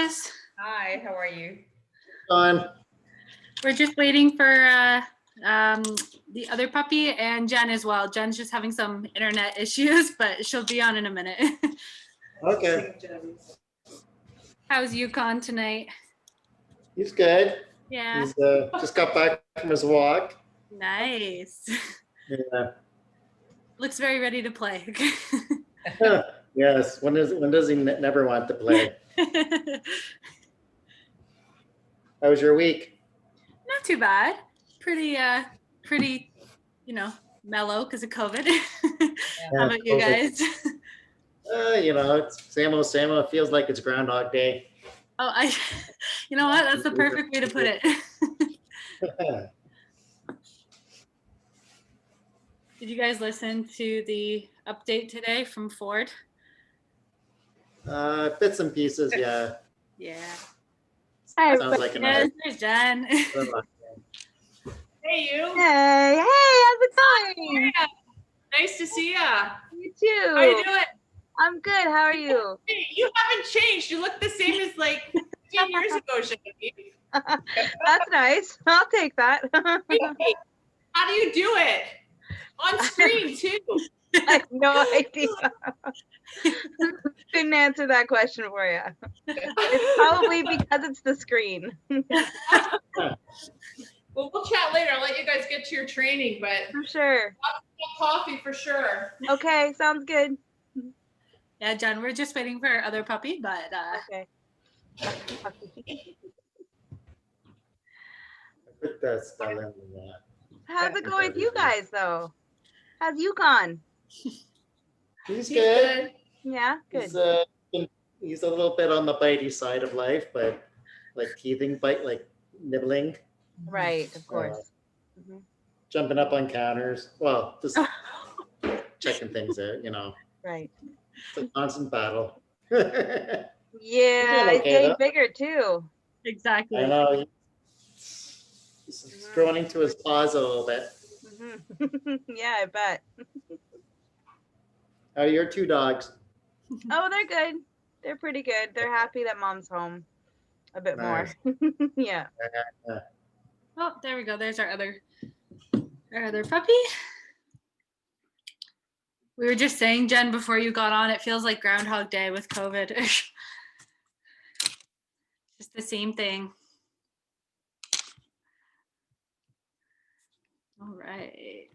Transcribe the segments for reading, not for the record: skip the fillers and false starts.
Jess. Hi, how are you? On. We're just waiting for the other puppy and Jen as well. Jen's just having some internet issues, but she'll be on in a minute. Okay. How's Yukon tonight? He's good. Yeah. He's just got back from his walk. Nice. Yeah. Looks very ready to play. Yes. When does he never want to play? How was your week? Not too bad. Pretty, mellow because of COVID. How about you guys? It's same old, same old. It feels like it's Groundhog Day. Oh, you know what? That's the perfect way to put it. Did you guys listen to the update today from Ford? Bits and pieces, yeah. Yeah. Sounds like Yes, there's Jen. Hey, you. Hey, how's it going? Yeah. Nice to see ya. You too. How you doing? I'm good. How are you? Hey, you haven't changed. You look the same as like 15 years ago, Genevieve. That's nice. I'll take that. Hey, how do you do it? On screen, too. I have no idea. Couldn't answer that question for you. It's probably because it's the screen. Well, we'll chat later. I'll let you guys get to your training, but For sure. coffee for sure. Okay, sounds good. Yeah, Jen, we're just waiting for our other puppy, but Okay. Put that spell in that. How's it going with you guys, though? How's Yukon? He's good. Yeah, good. He's a little bit on the bitey side of life, but like teething bite, like nibbling, Right, of course. jumping up on counters. Well, just checking things out, Right. It's a constant battle. Yeah, doing he's okay, getting though. bigger too. exactly. I know. He's growing into his paws a little bit. Yeah, I bet. How are your two dogs? Oh, they're good. They're pretty good. They're happy that mom's home a bit Nice. more. Yeah. Oh, there we go. There's our other puppy. We were just saying, Jen, before you got on, it feels like Groundhog Day with COVID. Just the same thing. All right.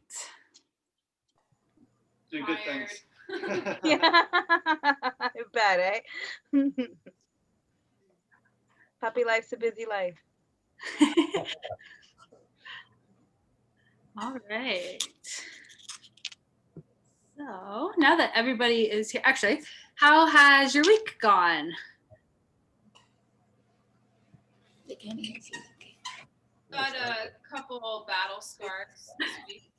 Doing good things. Yeah. I bet, eh? Puppy life's a busy life. All right. So now that everybody is here, actually, how has your week gone? Got a couple battle scars this week.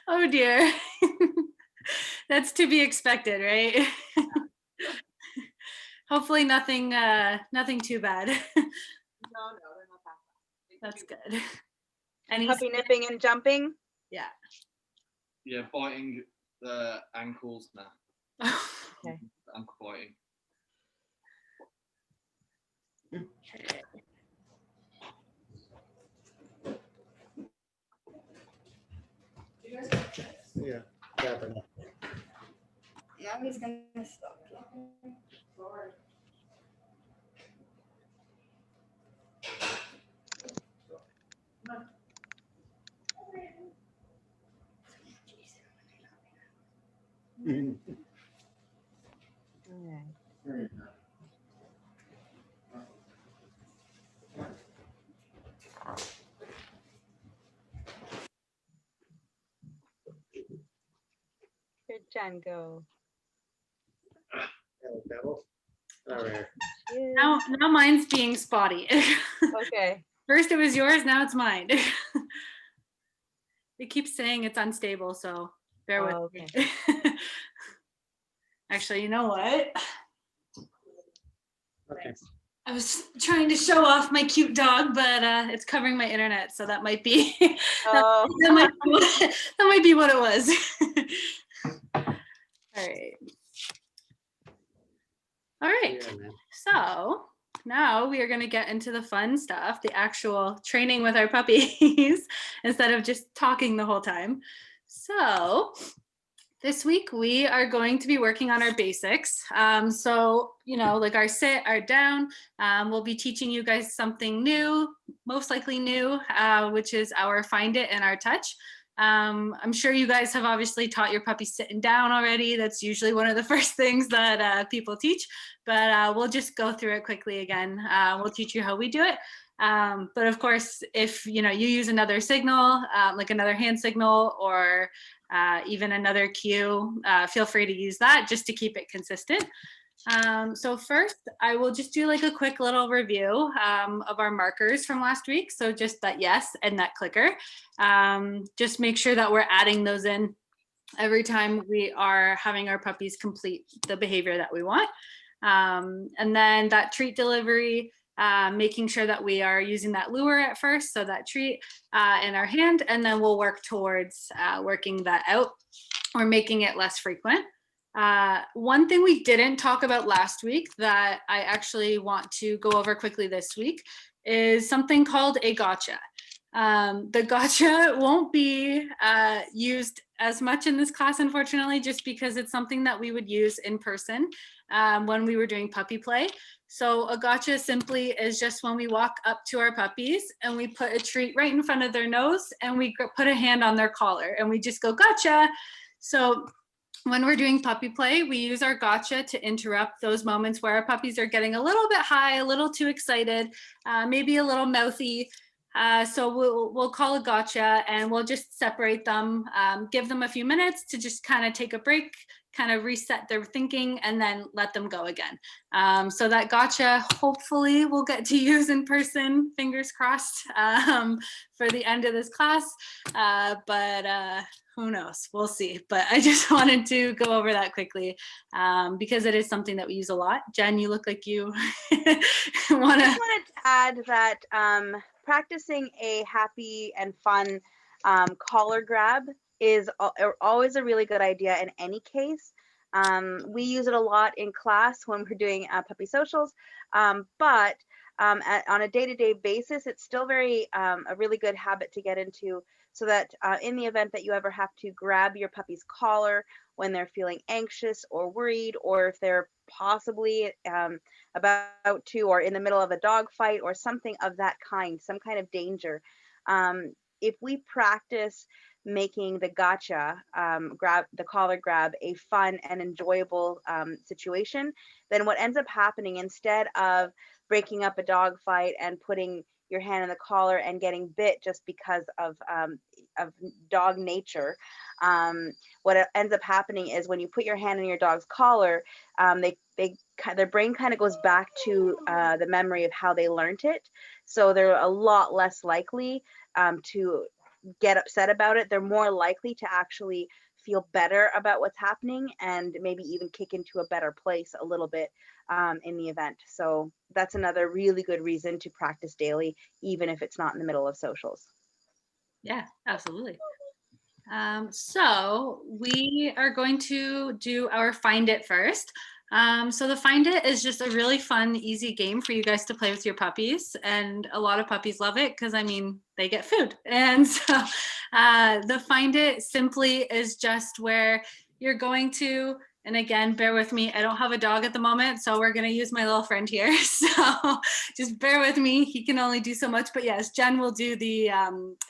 Oh dear. That's to be expected, right? Hopefully nothing too bad. No, they're not that bad. That's good. Any Puppy nipping and jumping. Yeah. Yeah, biting the ankles now. Okay. Ankle biting. Yeah. Definitely. Now he's gonna stop talking. Alright. Where'd Jen go? Devil. All right. Yeah. Now mine's being spotty. Okay. First it was yours, now it's mine. It keeps saying it's unstable, so bear with Okay. me. Actually, you know what? Okay. I was trying to show off my cute dog, but it's covering my internet, so that might be Oh. that might be what it was. All right. All right. Yeah, man. So now we are going to get into the fun stuff, the actual training with our puppies instead of just talking the whole time. So this week we are going to be working on our basics. So, like our sit, our down, we'll be teaching you guys something new, most likely new, which is our find it and our touch. I'm sure you guys have obviously taught your puppy sitting down already. That's usually one of the first things that people teach, but we'll just go through it quickly again. We'll teach you how we do it. But of course, if you use another signal, like another hand signal or even another cue, feel free to use that just to keep it consistent. So first, I will just do like a quick little review of our markers from last week. So just that yes and that clicker. Just make sure that we're adding those in every time we are having our puppies complete the behavior that we want. And then that treat delivery, making sure that we are using that lure at first, so that treat in our hand, and then we'll work towards working that out or making it less frequent. One thing we didn't talk about last week that I actually want to go over quickly this week is something called a gotcha. The gotcha won't be used as much in this class, unfortunately, just because it's something that we would use in person when we were doing puppy play. So a gotcha simply is just when we walk up to our puppies and we put a treat right in front of their nose and we put a hand on their collar and we just go gotcha. So when we're doing puppy play, we use our gotcha to interrupt those moments where our puppies are getting a little bit high, a little too excited, maybe a little mouthy. So we'll call a gotcha and we'll just separate them, give them a few minutes to just kind of take a break, kind of reset their thinking, and then let them go again. So that gotcha, hopefully we'll get to use in person, fingers crossed, for the end of this class. But who knows, we'll see. But I just wanted to go over that quickly because it is something that we use a lot. Jen, you look like you I just wanted to add that practicing a happy and fun collar grab is always a really good idea in any case. We use it a lot in class when we're doing puppy socials, but on a day-to-day basis, it's still a really good habit to get into, so that in the event that you ever have to grab your puppy's collar when they're feeling anxious or worried, or if they're possibly about to or in the middle of a dog fight or something of that kind, some kind of danger, if we practice making the gotcha, the collar grab, a fun and enjoyable situation, then what ends up happening, instead of breaking up a dog fight and putting your hand in the collar and getting bit just because of dog nature, what ends up happening is when you put your hand in your dog's collar, their brain kind of goes back to the memory of how they learned it. So they're a lot less likely to get upset about it. They're more likely to actually feel better about what's happening and maybe even kick into a better place a little bit in the event. So that's another really good reason to practice daily, even if it's not in the middle of socials. Yeah, absolutely. So we are going to do our find it first. So the find it is just a really fun, easy game for you guys to play with your puppies. And a lot of puppies love it because, I mean, they get food. And so the find it simply is just where you're going to, and again, bear with me, I don't have a dog at the moment, so we're going to use my little friend here. So just bear with me. He can only do so much. But yes, Jen will do the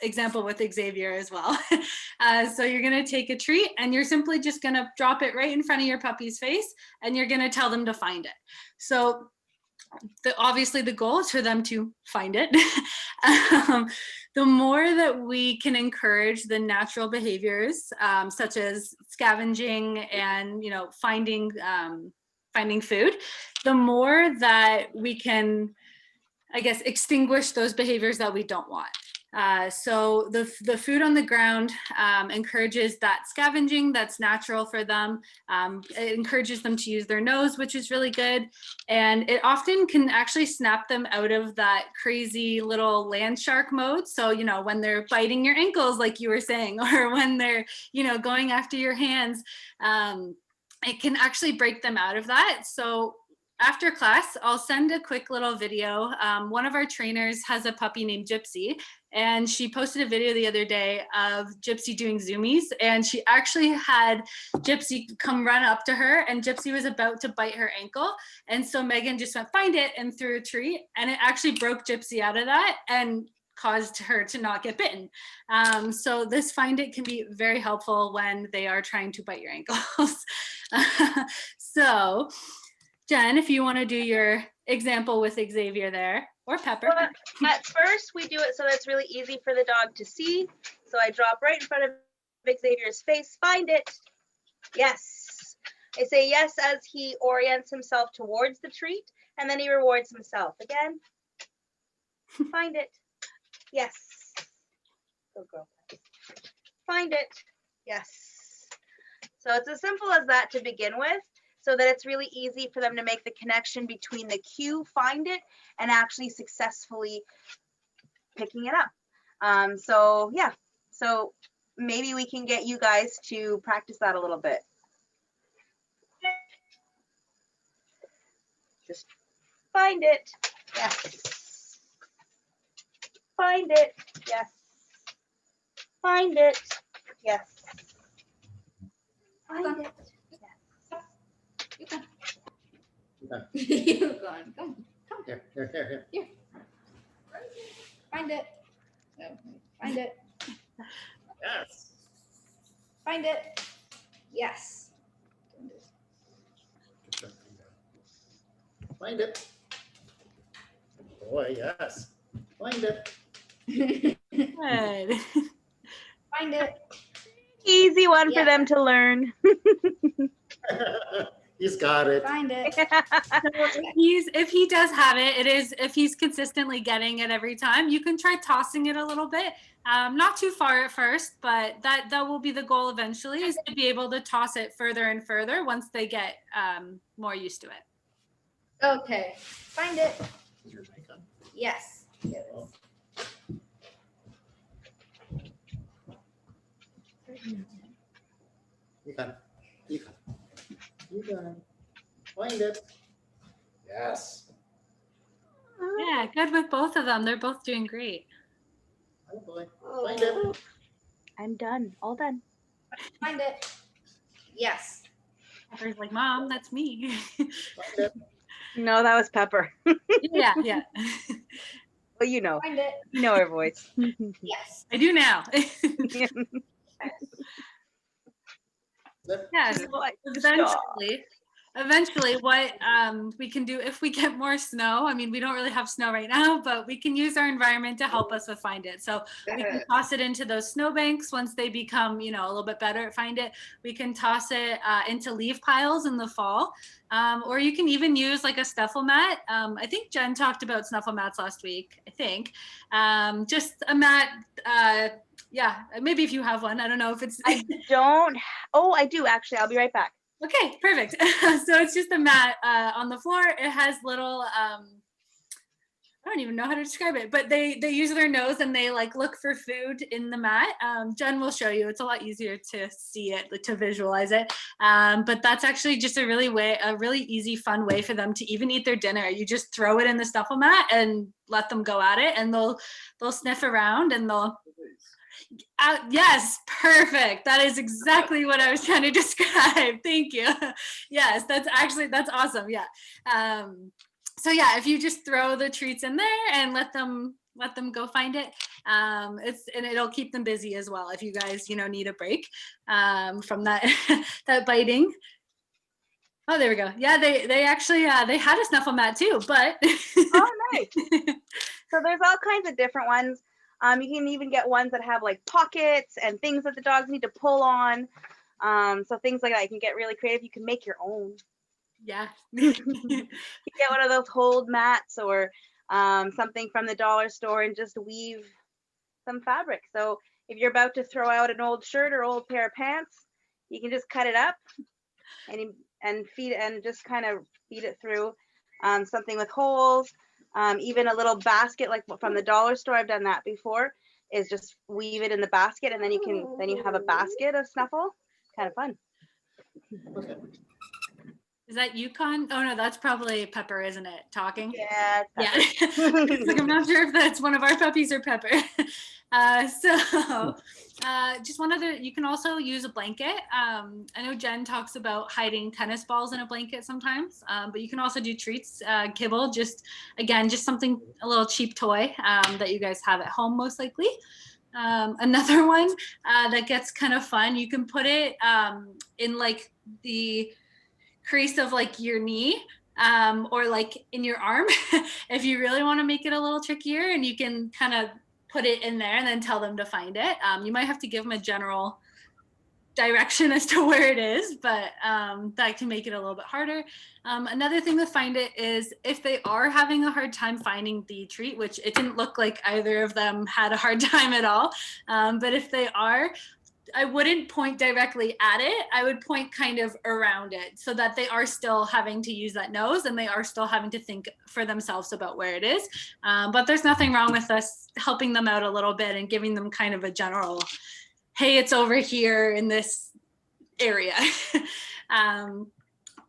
example with Xavier as well. So you're going to take a treat and you're simply just going to drop it right in front of your puppy's face and you're going to tell them to find it. So obviously the goal is for them to find it. The more that we can encourage the natural behaviors, such as scavenging and finding food, the more that we can, I guess, extinguish those behaviors that we don't want. So the food on the ground encourages that scavenging that's natural for them. It encourages them to use their nose, which is really good. And it often can actually snap them out of that crazy little land shark mode. So, when they're biting your ankles, like you were saying, or when they're, going after your hands, it can actually break them out of that. So after class, I'll send a quick little video. One of our trainers has a puppy named Gypsy, and she posted a video the other day of Gypsy doing zoomies, and she actually had Gypsy come run up to her, and Gypsy was about to bite her ankle. And so Megan just went, find it, and threw a treat, and it actually broke Gypsy out of that and caused her to not get bitten. So this find it can be very helpful when they are trying to bite your ankles. So Jen, if you want to do your example with Xavier there, or Pepper. Well, at first, we do it so that it's really easy for the dog to see. So I drop right in front of Xavier's face, find it. Yes. I say yes as he orients himself towards the treat, and then he rewards himself. Again, find it. Yes. Go girl. Find it. Yes. So it's as simple as that to begin with, so that it's really easy for them to make the connection between the cue, find it, and actually successfully picking it up. So yeah, so maybe we can get you guys to practice that a little bit. Just find it, yes. Find it, yes. Find it, yes. Find it. You gone. Come. Here. Find it. No, find it. Yes. Find it. Yes. Find it. Boy, yes. Find it. Good. Find it. Easy one for Yeah. them to learn. He's got it. Find it. If he does have it, if he's consistently getting it every time, you can try tossing it a little bit. Not too far at first, but that will be the goal eventually, is to be able to toss it further and further once they get more used to it. Okay. Find it. Is your mic on? Yes. Oh. You got it. You got it. You got it. Find it. Yes. Yeah, good with both of them. They're both doing great. Oh boy. Find it. I'm done. All done. Find it. Yes. Pepper's like, Mom, that's me. Find it. No, that was Pepper. Yeah. Well, you know her voice. Yes. I do now. Flip. Yeah, so eventually what we can do if we get more snow, I mean, we don't really have snow right now, but we can use our environment to help us with find it. So we can toss it into those snowbanks once they become, a little bit better at find it. We can toss it into leaf piles in the fall, or you can even use like a snuffle mat. I think Jen talked about snuffle mats last week, I think. Just a mat, yeah, maybe if you have one, I don't know if it's. I don't. Oh, I do actually. I'll be right back. Okay, perfect. So it's just a mat on the floor. It has little, I don't even know how to describe it, but they use their nose and they like look for food in the mat. Jen will show you. It's a lot easier to see it, to visualize it. But that's actually just a really easy, fun way for them to even eat their dinner. You just throw it in the snuffle mat and let them go at it, and they'll sniff around and they'll. Yes, perfect. That is exactly what I was trying to describe. Thank you. Yes, that's awesome. Yeah. So yeah, if you just throw the treats in there and let them go find it, and it'll keep them busy as well. If you guys need a break from that that biting. Oh, there we go. Yeah, they actually they had a snuffle mat too, but. Oh, nice. So there's all kinds of different ones. You can even get ones that have like pockets and things that the dogs need to pull on. So things like that. You can get really creative. You can make your own. Yeah. You get one of those hold mats or something from the dollar store and just weave some fabric. So if you're about to throw out an old shirt or old pair of pants, you can just cut it up and feed it and just kind of feed it through something with holes. Even a little basket like from the dollar store, I've done that before, is just weave it in the basket, and then you have a basket of snuffle. Kind of fun. Okay. Is that Yukon? Oh no, that's probably Pepper, isn't it? Talking. Yeah. Yeah. Pepper. It's like, I'm not sure if that's one of our puppies or Pepper. Just one other, you can also use a blanket. I know Jen talks about hiding tennis balls in a blanket sometimes, but you can also do treats, kibble, just something, a little cheap toy that you guys have at home most likely. Another one that gets kind of fun, you can put it in like the crease of like your knee or like in your arm if you really want to make it a little trickier, and you can kind of put it in there and then tell them to find it. You might have to give them a general direction as to where it is, but that can make it a little bit harder. Another thing to find it is if they are having a hard time finding the treat, which it didn't look like either of them had a hard time at all, but if they are, I wouldn't point directly at it. I would point kind of around it so that they are still having to use that nose and they are still having to think for themselves about where it is. But there's nothing wrong with us helping them out a little bit and giving them kind of a general, hey, it's over here in this area.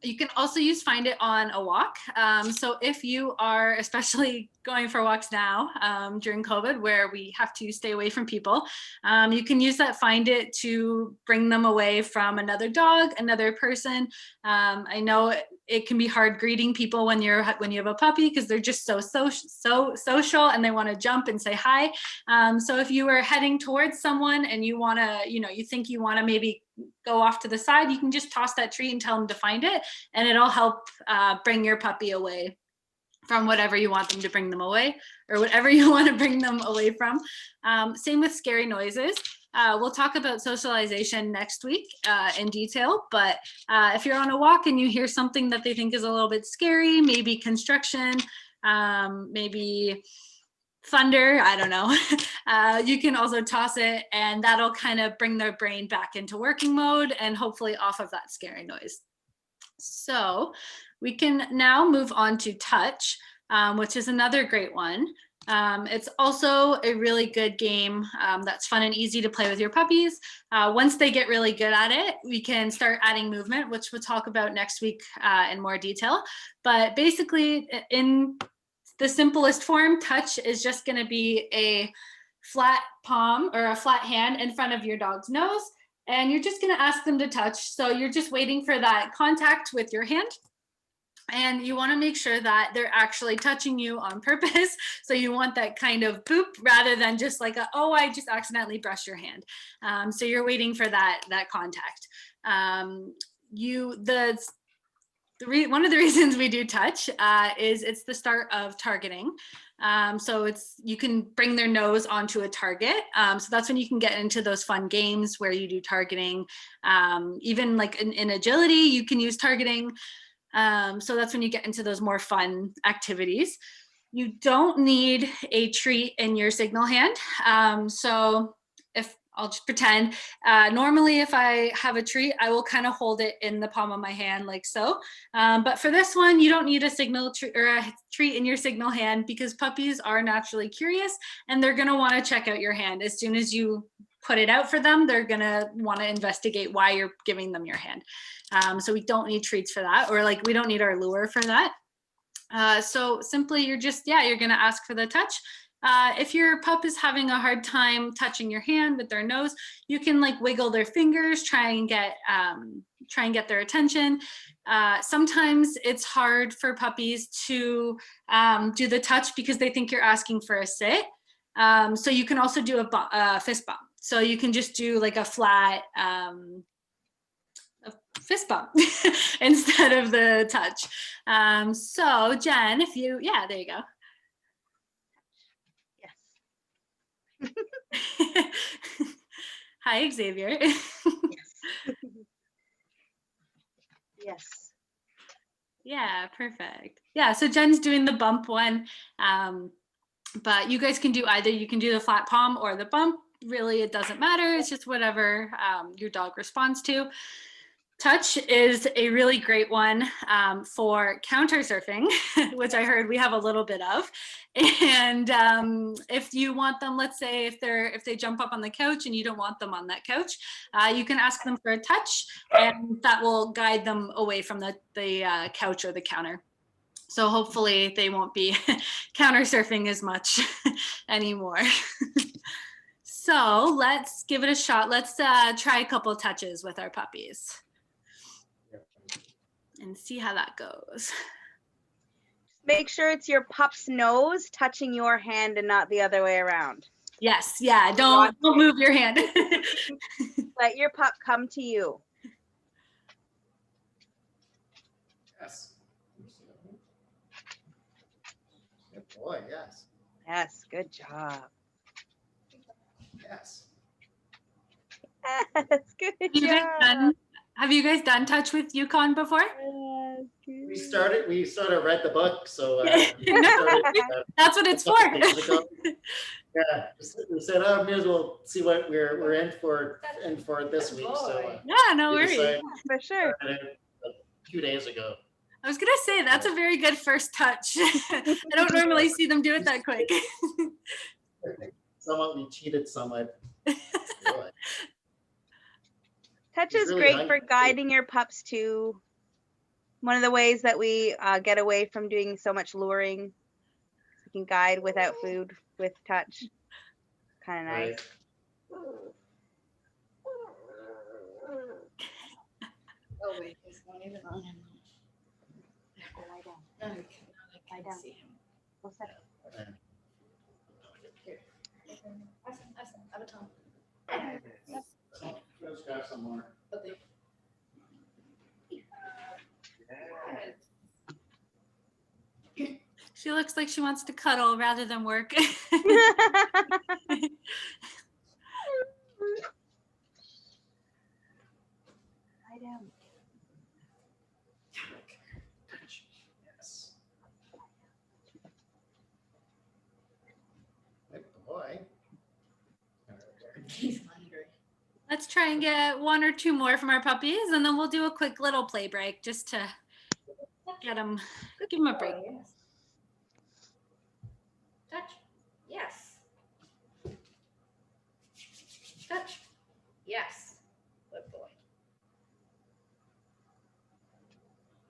You can also use Find It on a walk. So if you are especially going for walks now during COVID where we have to stay away from people, you can use that Find It to bring them away from another dog, another person. I know it can be hard greeting people when you have a puppy because they're just so social and they want to jump and say hi. So if you are heading towards someone and you want to, you think you want to maybe go off to the side, you can just toss that treat and tell them to find it, and it'll help bring your puppy away from whatever you want them to bring them away, or whatever you want to bring them away from. Same with scary noises. We'll talk about socialization next week in detail, but if you're on a walk and you hear something that they think is a little bit scary, maybe construction, maybe thunder, I don't know, you can also toss it, and that'll kind of bring their brain back into working mode and hopefully off of that scary noise. So we can now move on to touch, which is another great one. It's also a really good game that's fun and easy to play with your puppies. Once they get really good at it, we can start adding movement, which we'll talk about next week in more detail. But basically, in the simplest form, touch is just going to be a flat palm or a flat hand in front of your dog's nose, and you're just going to ask them to touch. So you're just waiting for that contact with your hand, and you want to make sure that they're actually touching you on purpose. So you want that kind of boop rather than just like oh, I just accidentally brushed your hand. So you're waiting for that contact. One of the reasons we do touch is it's the start of targeting. So you can bring their nose onto a target. So that's when you can get into those fun games where you do targeting. Even like in agility, you can use targeting. So that's when you get into those more fun activities. You don't need a treat in your signal hand. So if I'll just pretend, normally if I have a treat, I will kind of hold it in the palm of my hand like so. But for this one, you don't need a treat in your signal hand because puppies are naturally curious and they're gonna wanna check out your hand. As soon as you put it out for them, they're gonna wanna investigate why you're giving them your hand. So we don't need treats for that, or like we don't need our lure for that. So simply you're gonna ask for the touch. If your pup is having a hard time touching your hand with their nose, you can like wiggle their fingers, try and get their attention. Sometimes it's hard for puppies to do the touch because they think you're asking for a sit. So you can also do a fist bump. So you can just do like a flat fist bump instead of the touch. So Jen, there you go. Hi, Xavier. Yes. Yeah, perfect. Yeah, so Jen's doing the bump one, but you guys can do either. You can do the flat palm or the bump. Really, it doesn't matter. It's just whatever your dog responds to. Touch is a really great one for counter surfing, which I heard we have a little bit of. And if you want them, let's say if they jump up on the couch and you don't want them on that couch, you can ask them for a touch, and that will guide them away from the couch or the counter. So hopefully they won't be counter surfing as much anymore. So let's give it a shot. Let's try a couple touches with our puppies and see how that goes. Make sure it's your pup's nose touching your hand and not the other way around. Yes, yeah, don't move your hand. Let your pup come to you. Yes. Good boy, yes. Yes, good job. Yes. Yes, good job. Have you guys done touch with Yukon before? Yes, good. We sort of read the book, so That's what it's for. Yeah, we said, oh, may as well see what we're in for this week. So Yeah, no we worries. decided For sure. a few days ago. I was gonna say that's a very good first touch. I don't normally see them do it that quick. Somewhat we cheated somewhat. Touch He's is really great hungry. for guiding your pups too. One of the ways that we get away from doing so much luring. We can guide without food with touch. Kind of nice. Right. Oh wait, there's one even on him. Lie down. No, I can't down. see him. What's that? Out of time. Let's grab some more. But they- She looks like she wants to cuddle rather than work. Lie down. Yes. Good boy. He's hungry. Let's try and get one or two more from our puppies, and then we'll do a quick little play break just to give them a break. Yes. Touch. Yes. Touch. Yes. Good boy.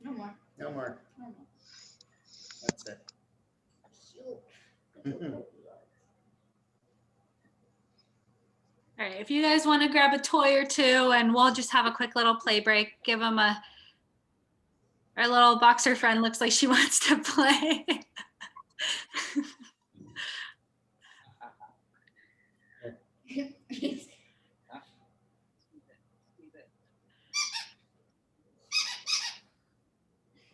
No more. No more. No more. That's it. Cute. All right, if you guys want to grab a toy or two, and we'll just have a quick little play break. Give them our little boxer friend looks like she wants to play.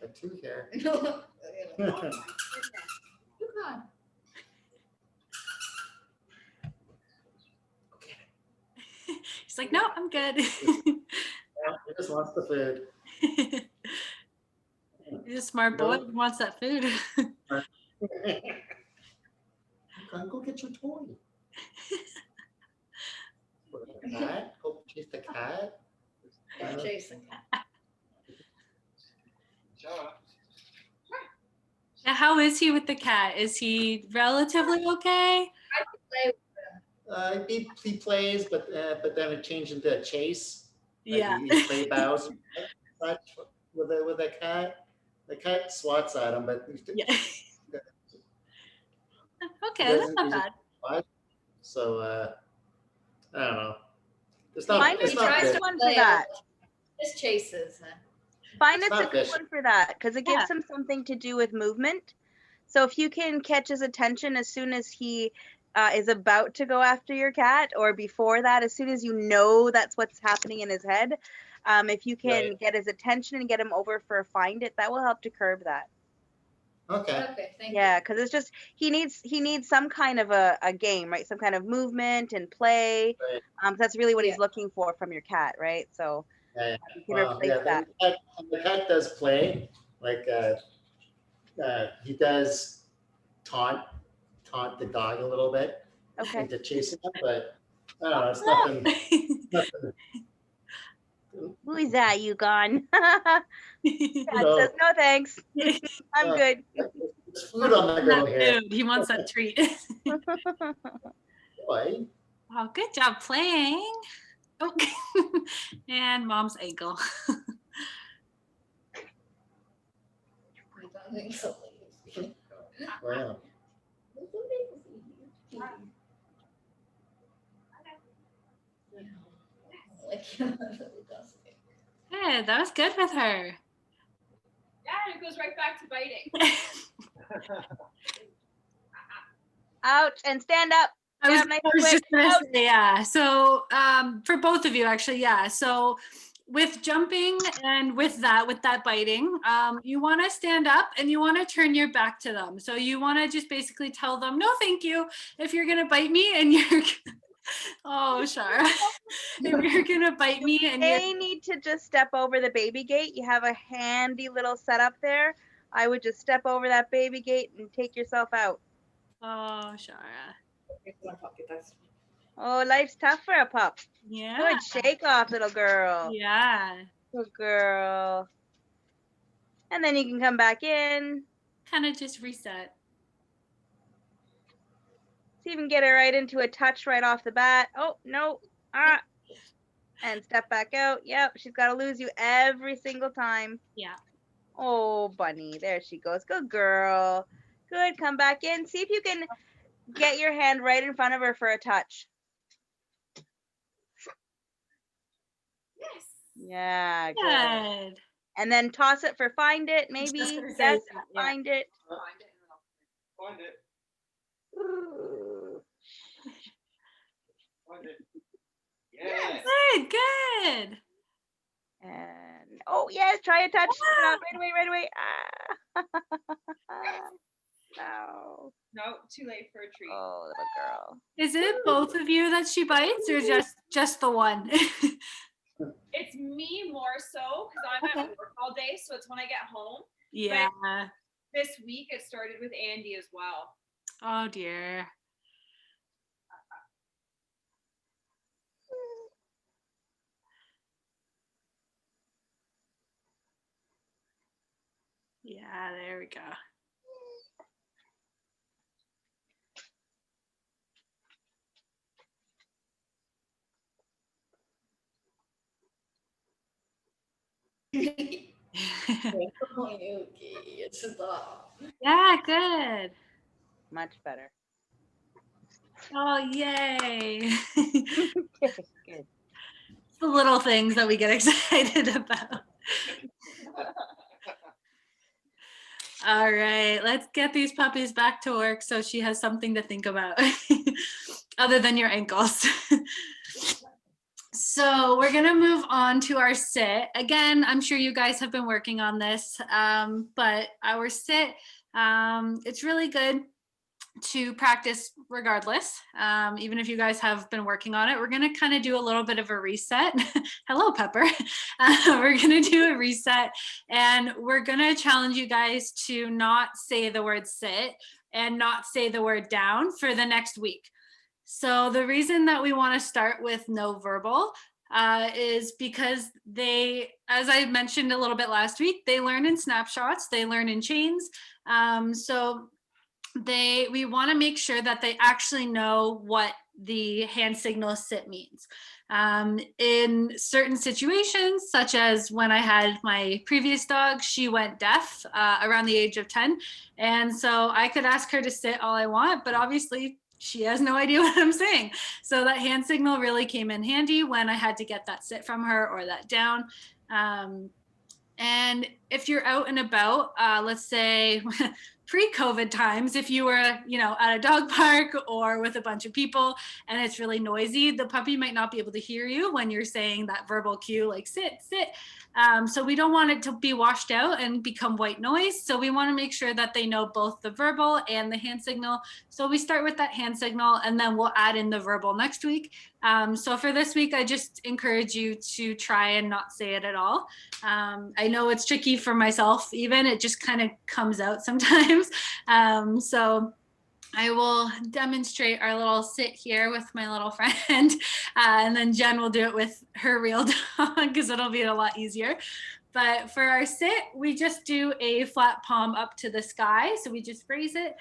A two here. No. Come on. She's like, no, I'm good. He just wants the food. He's a smart boy. He wants that food. Go get your toy. Cat? Go chase the cat. Jason. Yeah, how is he with the cat? Is he relatively okay? He plays, but then it changed into a chase. Like Yeah. he play bows and such with a cat. The cat swats at him, but Yeah. Okay, that's doesn't- not he just- bad. so I don't know. It's not. Find It's a not tries good. to- good one for that. Just chases. Find It's us a not good vicious. one for that because it gives Yeah. him something to do with movement. So if you can catch his attention as soon as he is about to go after your cat, or before that, as soon as you know that's what's happening in his head, if you can Right. get his attention and get him over for a find it, that will help to curb that. Okay. Okay, thank Yeah, because it's just he needs some kind of a game, right? Some kind of movement and play. Right. That's really what Yeah. he's looking for from your cat, right? So Yeah, you can well, replace yeah, that. the cat does play. Like he does taunt the dog a little bit Okay. into chasing him, but I don't know. It's nothing. Who is that, Yukon? Dad No. says, no thanks. I'm Uh, good. There's food on that girl That here. food. He wants that treat. Boy. Oh, good job playing. Oh, and mom's ankle. Wow. Good. That was good with her. Yeah, it goes right back to biting. Ouch. And stand up. I was, Yeah, nice I was quick. just gonna Out. say, yeah. So for both of you, actually, yeah. So with jumping and with that biting, you want to stand up and you want to turn your back to them. So you want to just basically tell them, no, thank you. If you're gonna bite me and you're, oh, Shara, if you're gonna bite me and you're, They need to just step over the baby gate. You have a handy little setup there. I would just step over that baby gate and take yourself out. oh, Shara, Oh, life's tough for a pup. yeah, Good shake off, little girl. yeah. Good girl. And then you can come back in. Kind of just reset. See if you can get her right into a touch right off the bat. Oh, no. Ah. And step back out. Yep, she's got to lose you every single time. Yeah. Oh, bunny. There she goes. Good girl. Good. Come back in. See if you can get your hand right in front of her for a touch. Yes. Yeah, good. Good. And then toss it for find it, maybe. Just gonna say Yes, that, yeah. find it. Find it. Find it. Yeah. Good, good. And oh yes, try a touch. Yeah. Right away. Ah. No. No, too late for a treat. Oh, little girl. Is it both of you that she bites or just the one? It's me more so because I'm at work all day, so it's when I get home. Yeah. This week it started with Andy as well. Oh dear. Yeah, there we go. Yeah, good. Much better. Oh, yay. Good. The little things that we get excited about. All right, let's get these puppies back to work so she has something to think about other than your ankles. So we're gonna move on to our sit. Again, I'm sure you guys have been working on this, but our sit, it's really good to practice regardless, even if you guys have been working on it. We're going to kind of do a little bit of a reset. Hello, Pepper. We're going to do a reset, and we're going to challenge you guys to not say the word sit and not say the word down for the next week. So the reason that we want to start with no verbal is because they, as I mentioned a little bit last week, they learn in snapshots, they learn in chains. So we want to make sure that they actually know what the hand signal sit means. In certain situations, such as when I had my previous dog, she went deaf around the age of 10. And so I could ask her to sit all I want, but obviously she has no idea what I'm saying. So that hand signal really came in handy when I had to get that sit from her or that down. And if you're out and about, let's say pre-COVID times, if you were, at a dog park or with a bunch of people and it's really noisy, the puppy might not be able to hear you when you're saying that verbal cue, like sit, sit. So we don't want it to be washed out and become white noise. So we want to make sure that they know both the verbal and the hand signal. So we start with that hand signal and then we'll add in the verbal next week. So for this week, I just encourage you to try and not say it at all. I know it's tricky for myself, even it just kind of comes out sometimes. So I will demonstrate our little sit here with my little friend, and then Jen will do it with her real dog because it'll be a lot easier. But for our sit, we just do a flat palm up to the sky. So we just raise it.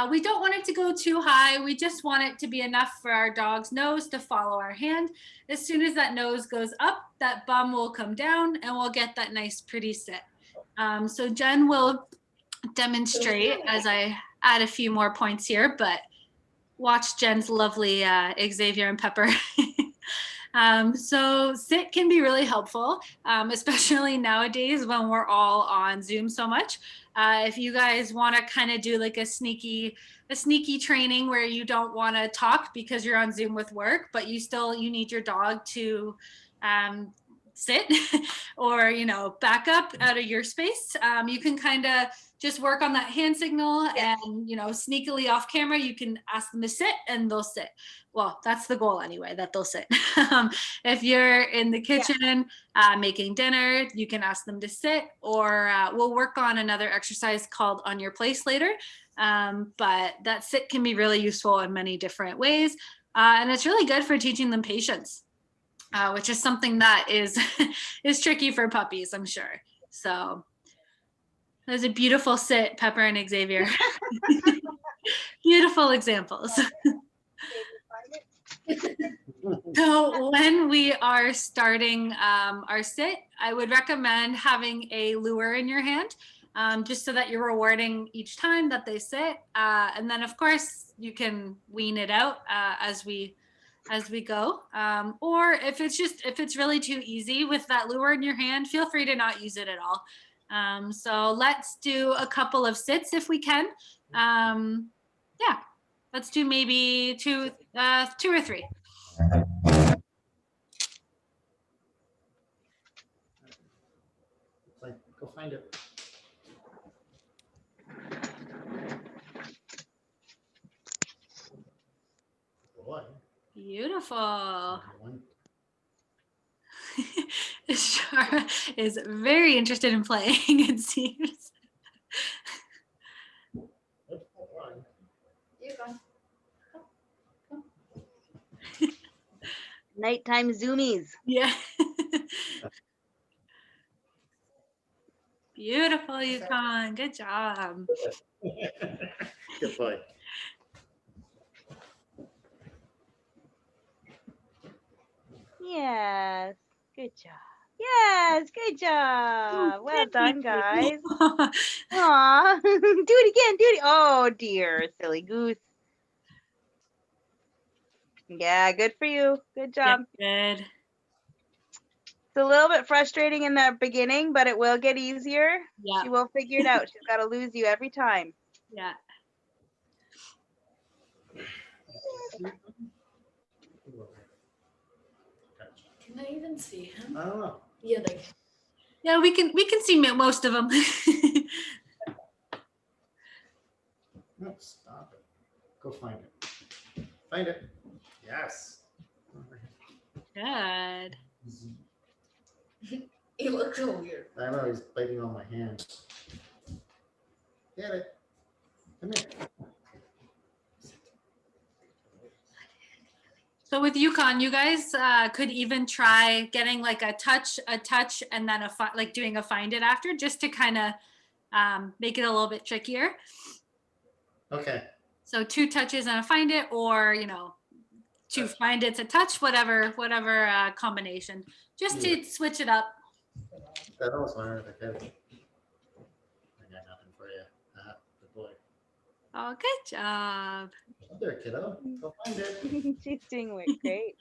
We don't want it to go too high. We just want it to be enough for our dog's nose to follow our hand. As soon as that nose goes up, that bum will come down and we'll get that nice pretty sit. So Jen will demonstrate as I add a few more points here, but watch Jen's lovely Xavier and Pepper. So sit can be really helpful, especially nowadays when we're all on Zoom so much. If you guys want to kind of do like a sneaky training where you don't want to talk because you're on Zoom with work, but you need your dog to sit or, you know, back up out of your space, you can kind of just work on that hand signal and, you know, sneakily off camera, you can ask them to sit and they'll sit. Well, that's the goal anyway, that they'll sit. If you're in the kitchen making dinner, you can ask them to sit, or we'll work on another exercise called On Your Place later. But that sit can be really useful in many different ways. And it's really good for teaching them patience, which is something that is tricky for puppies, I'm sure. So that was a beautiful sit, Pepper and Xavier. Beautiful examples. So when we are starting our sit, I would recommend having a lure in your hand, just so that you're rewarding each time that they sit. And then of course you can wean it out as we go. Or if it's really too easy with that lure in your hand, feel free to not use it at all. So let's do a couple of sits if we can. Yeah, let's do maybe two or three. Like, go find it. Boy. Beautiful. One. Shara is very interested in playing, it seems. You go. Nighttime zoomies. Yeah. Beautiful, Yukon. Good job. Good boy. Yes. Good job. Yes. Good job. Well done, guys. Aw. Do it again. Do it. Oh, dear. Silly goose. Yeah. Good for you. Good job. Yeah, good. It's a little bit frustrating in the beginning, but it will get easier. Yeah. She will figure it out. She's got to lose you every time. Yeah. Can I even see him? I don't know. Yeah, they can. Yeah, we can see most of them. No, stop it. Go find it. Find it. Yes. Good. He looks so weird. I know he's biting on my hand. Get it. Come here. So with Yukon, you guys could even try getting like a touch, and then like doing a find it after, just to kind of make it a little bit trickier. Okay. So 2 touches and a find it, or, you know, 2 find it's a touch, whatever combination, just to switch it up. That was one of the kids. I got nothing for you. Good boy. Oh, good job. Up there, kiddo. Go find it. She's doing great.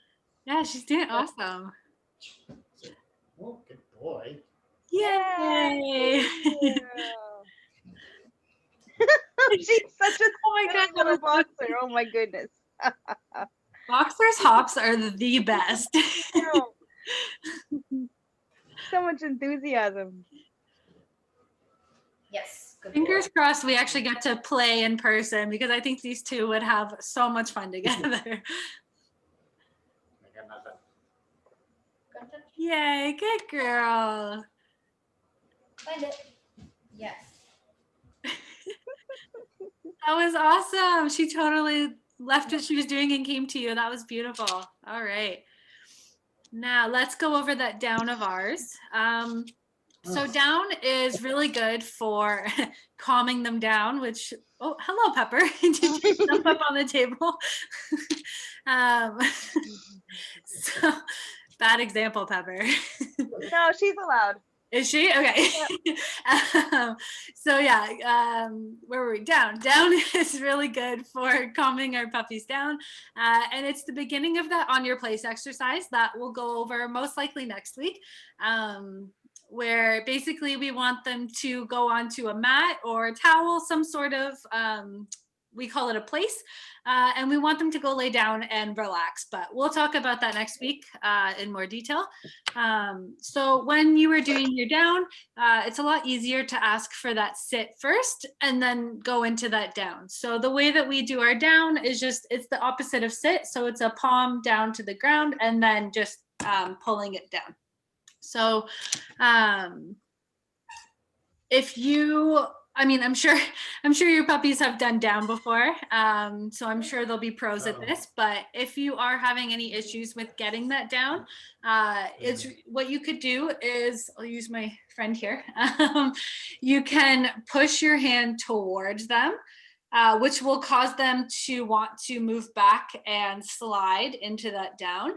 Yeah, she's doing awesome. Oh, good boy. Yay! She's such a Oh my good little boxer. Oh my goodness. Boxers hops are the best. So much enthusiasm. Yes. Good Fingers boy. crossed we actually get to play in person, because I think these two would have so much fun together. I got nothing. Gotcha. Yay, good girl. Find it. Yes. That was awesome. She totally left what she was doing and came to you. That was beautiful. All right. Now let's go over that down of ours. So down is really good for calming them down, which, oh, hello, Pepper. Did you jump up on the table? um, so bad example, Pepper. No, she's allowed. Is she? Okay. So yeah, where were we? Down. Down is really good for calming our puppies down. And it's the beginning of that on your place exercise that we'll go over most likely next week. Where basically we want them to go onto a mat or a towel, some sort of, we call it a place, and we want them to go lay down and relax, but we'll talk about that next week in more detail. So when you are doing your down, it's a lot easier to ask for that sit first and then go into that down. So the way that we do our down is just, it's the opposite of sit. So it's a palm down to the ground and then just pulling it down. So if you, I mean, I'm sure your puppies have done down before. So I'm sure they'll be pros at this, but if you are having any issues with getting that down, it's what you could do is, I'll use my friend here. You can push your hand towards them, which will cause them to want to move back and slide into that down,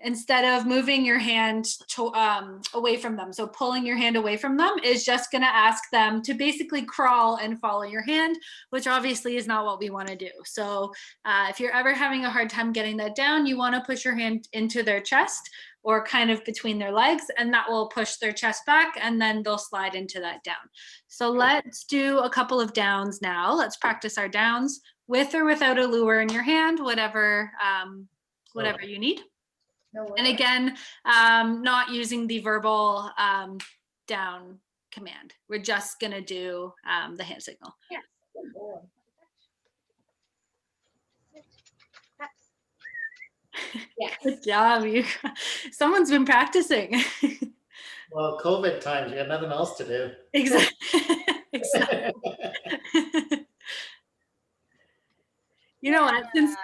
instead of moving your hand to, away from them. So pulling your hand away from them is just gonna ask them to basically crawl and follow your hand, which obviously is not what we wanna do. So if you're ever having a hard time getting that down, you wanna push your hand into their chest or kind of between their legs, and that will push their chest back and then they'll slide into that down. So let's do a couple of downs now. Let's practice our downs with or without a lure in your hand, whatever you need. No And worries. again, not using the verbal down command. We're just gonna do the hand signal. Good boy. Yes. Good job, you. Someone's been practicing. Well, COVID times, you got nothing else to do. Exactly. Exactly. You know what? Since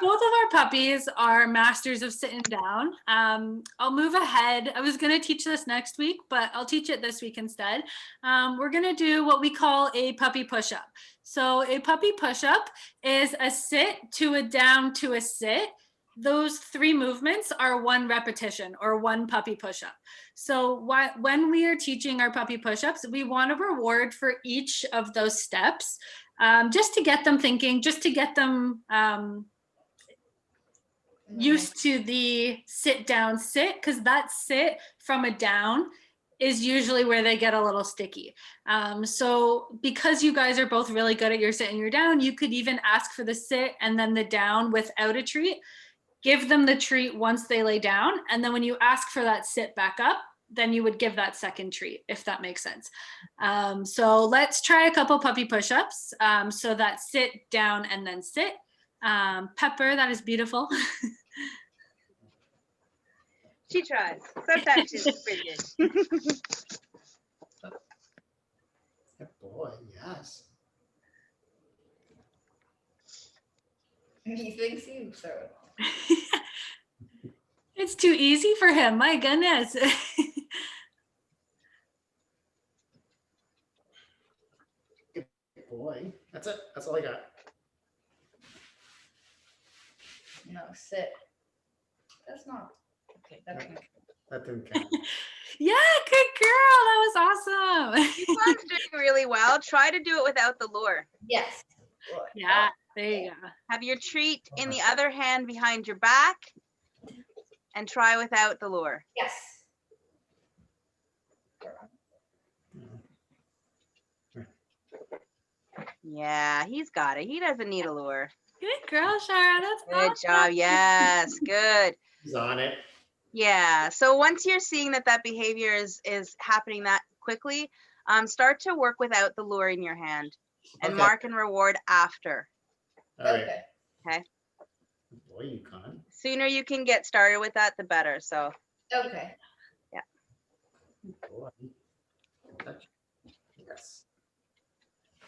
both of our puppies are masters of sitting down, I'll move ahead. I was going to teach this next week, but I'll teach it this week instead. We're going to do what we call a puppy push-up. So a puppy push-up is a sit to a down to a sit. Those three movements are one repetition or one puppy push-up. So when we are teaching our puppy push-ups, we want a reward for each of those steps. Just to get them thinking, just to get them used to the sit down sit, because that sit from a down is usually where they get a little sticky. So because you guys are both really good at your sit and your down, you could even ask for the sit and then the down without a treat. Give them the treat once they lay down, and then when you ask for that sit back up, then you would give that second treat, if that makes sense. So let's try a couple puppy push-ups. So that sit, down, and then sit. Pepper, that is beautiful. She tries. Sometimes she's pretty good. Good boy, yes. He thinks you throw it. It's too easy for him, my goodness. Good boy. That's it. That's all I got. No, sit. That's not. Okay, that's not. That didn't count. Yeah, good girl. That was awesome. One's doing really well. Try to do it without the lure. Yes. Good. Yeah, there you go. Have your treat in the other hand behind your back and try without the lure. Yes. Yeah, he's got it. He doesn't need a lure. Good girl, Shara. That's Good awesome. job. Yes, good. He's on it. Yeah. So once you're seeing that behavior is happening that quickly, start to work without the lure in your hand and Okay. mark and reward after. All right. Okay. Good boy, Yukon. Sooner you can get started with that, the better. So Okay. Good boy. Touch. Yes.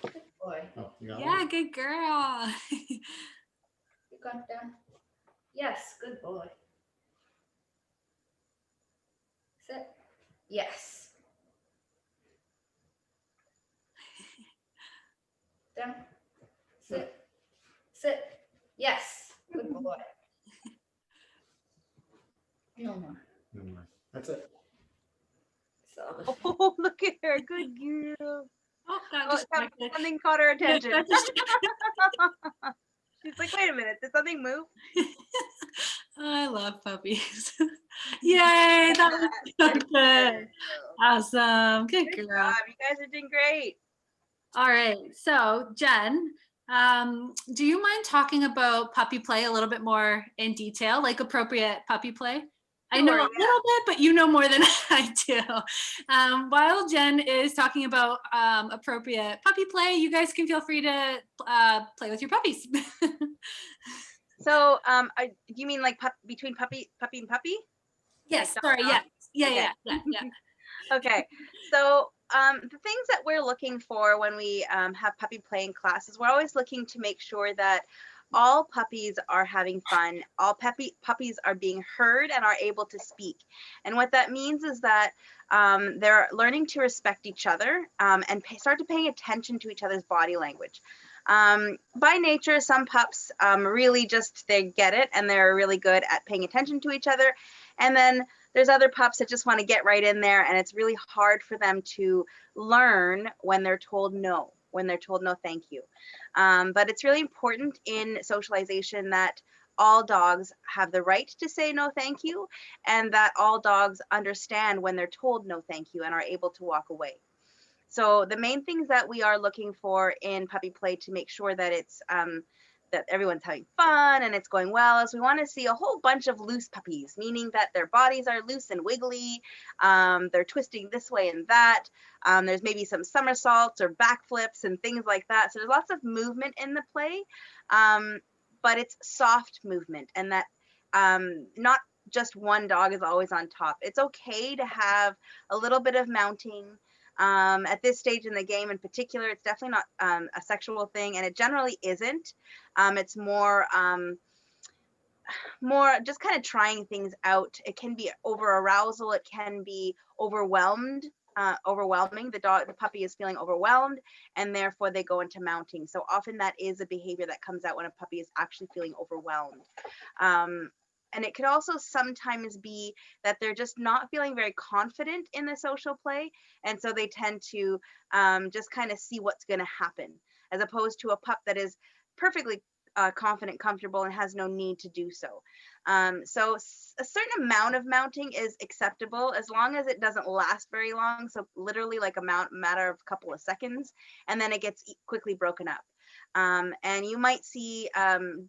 Good boy. Oh, you got Yeah, one? good girl. You got it down. Yes, good boy. Sit. Yes. Down. Sit. Sit. Yes. Good boy. No more. No more. That's it. So Oh, look at her. Good girl. Oh, got Oh, distracted. something caught her attention. Got distracted. She's like, wait a minute, did something move? I love puppies. Yay, that was so good. Awesome. Good Good girl. job. You guys are doing great. All right. So, Jen, do you mind talking about puppy play a little bit more in detail, like appropriate puppy play? I know Sure, a yeah. little bit, but you know more than I do. While Jen is talking about appropriate puppy play, you guys can feel free to play with your puppies. So, you mean like between puppy and puppy? Yes, Like sorry, dog, yeah, Okay. yeah. Okay. So, the things that we're looking for when we have puppy playing classes, we're always looking to make sure that all puppies are having fun. All puppies are being heard and are able to speak. And what that means is that they're learning to respect each other and start to paying attention to each other's body language. By nature, some pups really just, they get it and they're really good at paying attention to each other. And then there's other pups that just want to get right in there, and it's really hard for them to learn when they're told no, thank you. But it's really important in socialization that all dogs have the right to say no thank you, and that all dogs understand when they're told no thank you and are able to walk away. So the main things that we are looking for in puppy play to make sure that it's that everyone's having fun and it's going well is we want to see a whole bunch of loose puppies, meaning that their bodies are loose and wiggly. They're twisting this way and that. There's maybe some somersaults or backflips and things like that. So there's lots of movement in the play, but it's soft movement, and that not just one dog is always on top. It's okay to have a little bit of mounting. At this stage in the game in particular, it's definitely not a sexual thing, and it generally isn't. It's more just kind of trying things out. It can be over arousal. It can be overwhelming. The puppy is feeling overwhelmed, and therefore they go into mounting. So often that is a behavior that comes out when a puppy is actually feeling overwhelmed. And it could also sometimes be that they're just not feeling very confident in the social play. And so they tend to just kind of see what's going to happen, as opposed to a pup that is perfectly confident, comfortable, and has no need to do so. So a certain amount of mounting is acceptable as long as it doesn't last very long. So literally like a matter of a couple of seconds, and then it gets quickly broken up. And you might see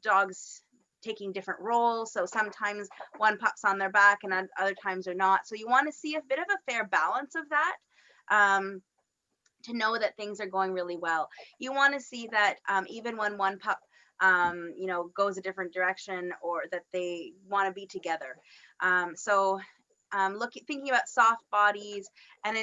dogs taking different roles. So sometimes one pup's on their back and other times they're not. So you want to see a bit of a fair balance of that to know that things are going really well. You want to see that even when one pup goes a different direction, or that they want to be together. Thinking about soft bodies, and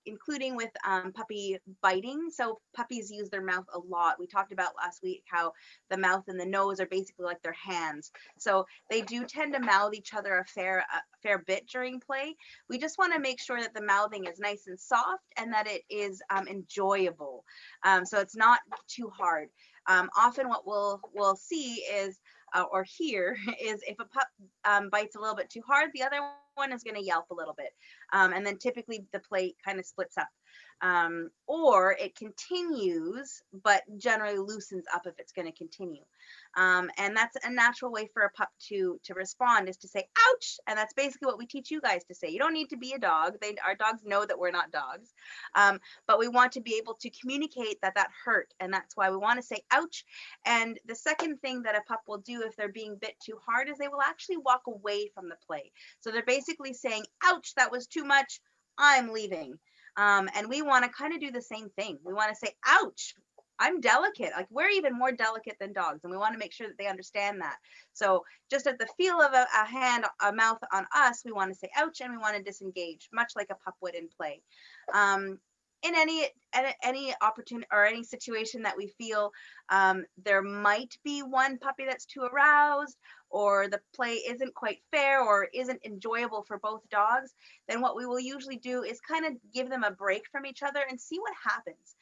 including with puppy biting. So puppies use their mouth a lot. We talked about last week how the mouth and the nose are basically like their hands. So they do tend to mouth each other a fair bit during play. We just want to make sure that the mouthing is nice and soft, and that it is enjoyable. So it's not too hard. Often what we'll see is or hear is if a pup bites a little bit too hard, the other one is going to yelp a little bit. And then typically the play kind of splits up. Or it continues, but generally loosens up if it's going to continue. And that's a natural way for a pup to respond, is to say, ouch. And that's basically what we teach you guys to say. You don't need to be a dog. Our dogs know that we're not dogs. But we want to be able to communicate that hurt. And that's why we want to say, ouch. And the second thing that a pup will do if they're being bit too hard is they will actually walk away from the play. So they're basically saying, ouch, that was too much. I'm leaving. And we want to kind of do the same thing. We want to say, ouch, I'm delicate. Like, we're even more delicate than dogs. And we want to make sure that they understand that. So just at the feel of a mouth on us, we want to say, ouch, and we want to disengage, much like a pup would in play. in any opportunity or any situation that we feel there might be one puppy that's too aroused, or the play isn't quite fair or isn't enjoyable for both dogs, then what we will usually do is kind of give them a break from each other and see what happens.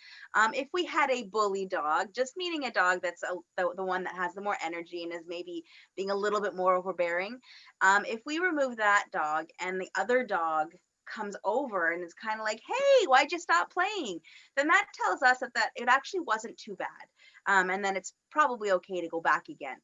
If we had a bully dog, just meaning a dog that's the one that has the more energy and is maybe being a little bit more overbearing, if we remove that dog and the other dog comes over and is kind of like, hey, why'd you stop playing? Then that tells us that it actually wasn't too bad. And then it's probably okay to go back again.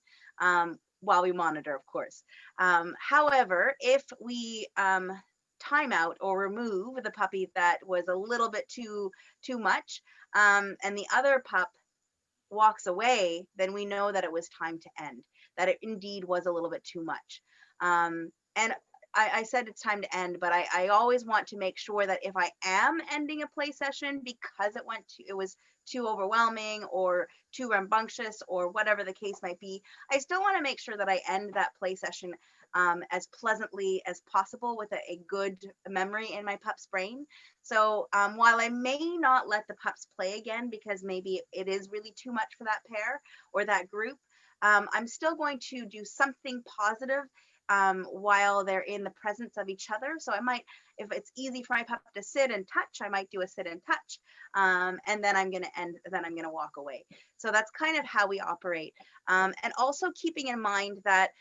While we monitor, of course. However, if we time out or remove the puppy that was a little bit too much, and the other pup walks away, then we know that it was time to end, that it indeed was a little bit too much. And I said it's time to end, but I always want to make sure that if I am ending a play session because it was too overwhelming or too rambunctious or whatever the case might be, I still want to make sure that I end that play session as pleasantly as possible with a good memory in my pup's brain. So while I may not let the pups play again because maybe it is really too much for that pair or that group, I'm still going to do something positive while they're in the presence of each other. So I might, if it's easy for my pup to sit and touch, I might do a sit and touch, and then I'm going to end, then I'm going to walk away. So that's kind of how we operate. And also keeping in mind that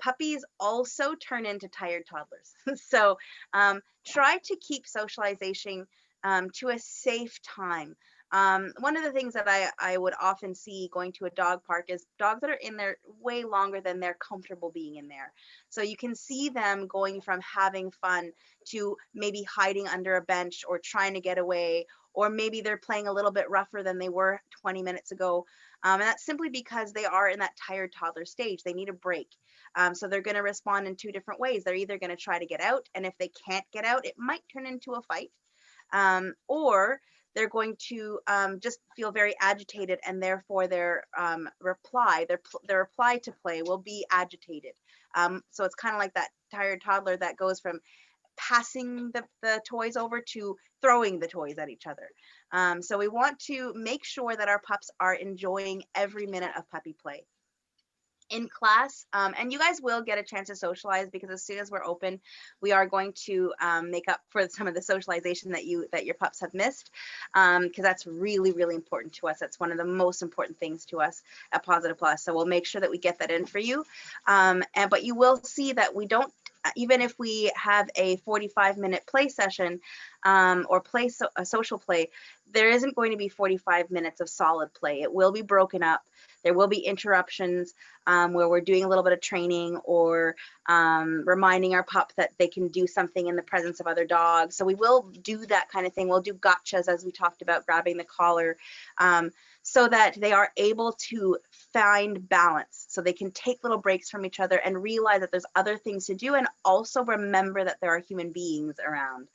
puppies also turn into tired toddlers. So try to keep socialization to a safe time. One of the things that I would often see going to a dog park is dogs that are in there way longer than they're comfortable being in there. So you can see them going from having fun to maybe hiding under a bench or trying to get away, or maybe they're playing a little bit rougher than they were 20 minutes ago. And that's simply because they are in that tired toddler stage. They need a break. So they're going to respond in two different ways. They're either going to try to get out, and if they can't get out, it might turn into a fight, or they're going to just feel very agitated, and therefore their reply to play will be agitated. So it's kind of like that tired toddler that goes from passing the toys over to throwing the toys at each other. So we want to make sure that our pups are enjoying every minute of puppy play. In class, and you guys will get a chance to socialize, because as soon as we're open, we are going to make up for some of the socialization that your pups have missed, because that's really, really important to us. That's one of the most important things to us at Positive Plus. So we'll make sure that we get that in for you. But you will see that we don't, even if we have a 45-minute play session or a social play, there isn't going to be 45 minutes of solid play. It will be broken up. There will be interruptions where we're doing a little bit of training or reminding our pup that they can do something in the presence of other dogs. So we will do that kind of thing. We'll do gotchas, as we talked about, grabbing the collar, so that they are able to find balance, so they can take little breaks from each other and realize that there's other things to do, and also remember that there are human beings around.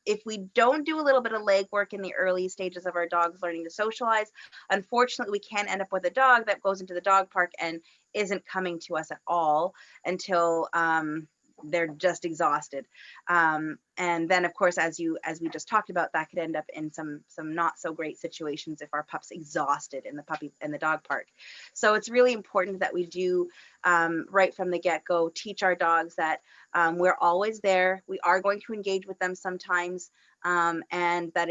If we don't do a little bit of leg work in the early stages of our dogs learning to socialize, unfortunately, we can end up with a dog that goes into the dog park and isn't coming to us at all until they're just exhausted. And then, of course, as we just talked about, that could end up in some not so great situations if our pup's exhausted in the dog park. So it's really important that we do right from the get-go teach our dogs that we're always there. We are going to engage with them sometimes, and that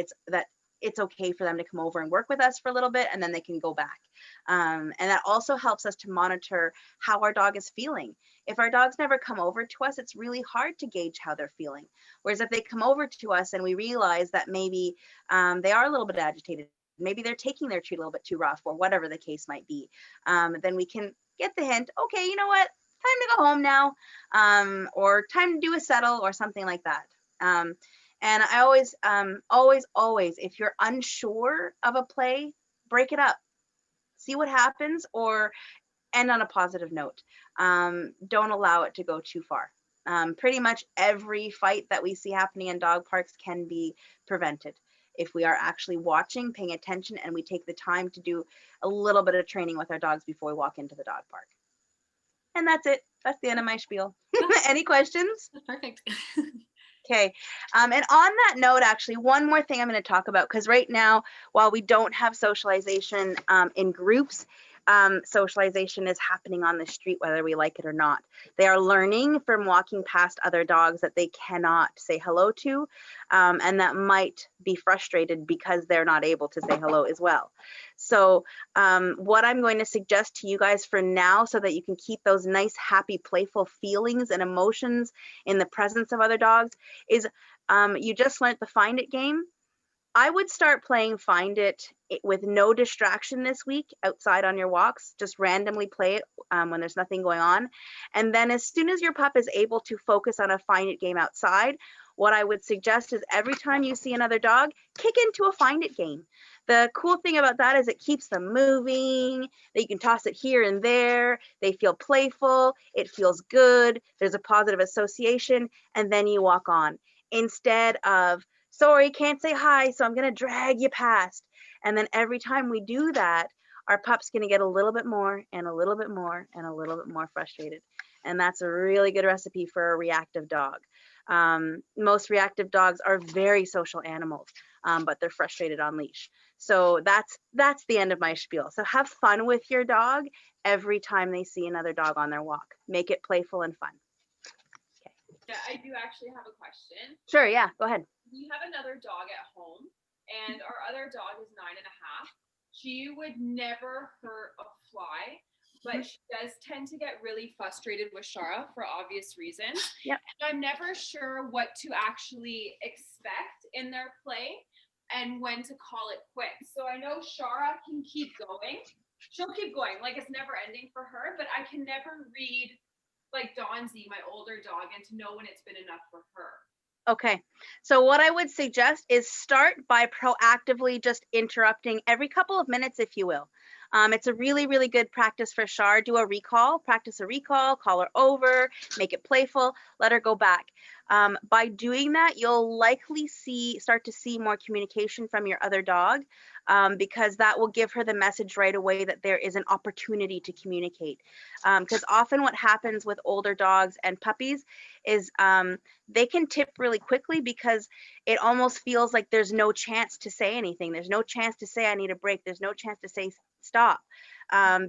it's okay for them to come over and work with us for a little bit, and then they can go back. And that also helps us to monitor how our dog is feeling. If our dogs never come over to us, it's really hard to gauge how they're feeling. Whereas if they come over to us and we realize that maybe they are a little bit agitated, maybe they're taking their treat a little bit too rough, or whatever the case might be, then we can get the hint, okay, you know what, time to go home now, or time to do a settle or something like that. And I always, if you're unsure of a play, break it up, see what happens, or end on a positive note. Don't allow it to go too far. Pretty much every fight that we see happening in dog parks can be prevented if we are actually watching, paying attention, and we take the time to do a little bit of training with our dogs before we walk into the dog park. And that's it. That's the end of my spiel. Any questions? That's perfect. Okay. And on that note, actually, one more thing I'm going to talk about, because right now, while we don't have socialization in groups, socialization is happening on the street, whether we like it or not. They are learning from walking past other dogs that they cannot say hello to, and that might be frustrated because they're not able to say hello as well. So what I'm going to suggest to you guys for now, so that you can keep those nice, happy, playful feelings and emotions in the presence of other dogs, is you just learned the Find It game. I would start playing Find It with no distraction this week outside on your walks. Just randomly play it when there's nothing going on. And then as soon as your pup is able to focus on a Find It game outside, what I would suggest is every time you see another dog, kick into a Find It game. The cool thing about that is it keeps them moving. They can toss it here and there. They feel playful. It feels good. There's a positive association. And then you walk on. Instead of, sorry, can't say hi, so I'm going to drag you past. And then every time we do that, our pup's going to get a little bit more and a little bit more and a little bit more frustrated. And that's a really good recipe for a reactive dog. Most reactive dogs are very social animals, but they're frustrated on leash. So that's the end of my spiel. So have fun with your dog every time they see another dog on their walk. Make it playful and fun. Yeah, I do actually have a question. Sure, yeah, go ahead. We have another dog at home, and our other dog is 9.5. She would never hurt a fly, but she does tend to get really frustrated with Shara for obvious reasons. Yep. And I'm never sure what to actually expect in their play and when to call it quits. So I know Shara can keep going. She'll keep going, like it's never ending for her, but I can never read like Donzie, my older dog, and to know when it's been enough for her. Okay, so what I would suggest is start by proactively just interrupting every couple of minutes, if you will. It's a really, really good practice for Shar. Do a recall, practice a recall, call her over, make it playful, let her go back. By doing that, you'll likely start to see more communication from your other dog, because that will give her the message right away that there is an opportunity to communicate. Because often what happens with older dogs and puppies is they can tip really quickly because it almost feels like there's no chance to say anything. There's no chance to say I need a break. There's no chance to say stop,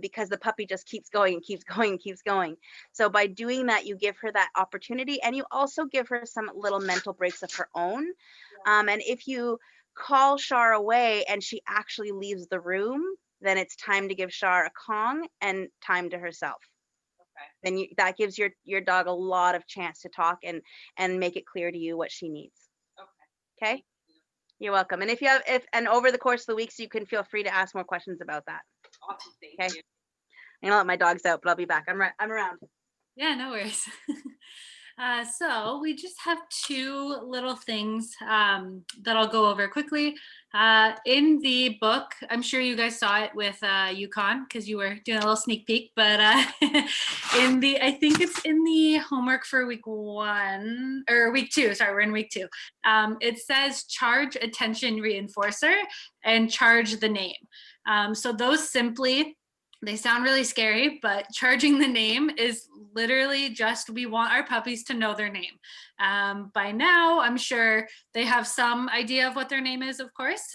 because the puppy just keeps going and keeps going and keeps going. So by doing that, you give her that opportunity, and you also give her some little mental breaks of her own. And if you call Shar away and she actually leaves the room, then it's time to give Shar a Kong and time to herself. Okay. Then that gives your dog a lot of chance to talk and make it clear to you what she needs. Okay. Okay. You're welcome. And and over the course of the weeks, you can feel free to ask more questions about that. Awesome. Thank Okay. you. I'm gonna let my dogs out, but I'll be back. I'm around. Yeah, no worries. So we just have two little things that I'll go over quickly. In the book, I'm sure you guys saw it with Yukon because you were doing a little sneak peek, but I think it's in the homework for week 1 or week 2. Sorry, we're in week 2. It says charge attention reinforcer and charge the name. So those simply, they sound really scary, but charging the name is literally just, we want our puppies to know their name. By now, I'm sure they have some idea of what their name is, of course,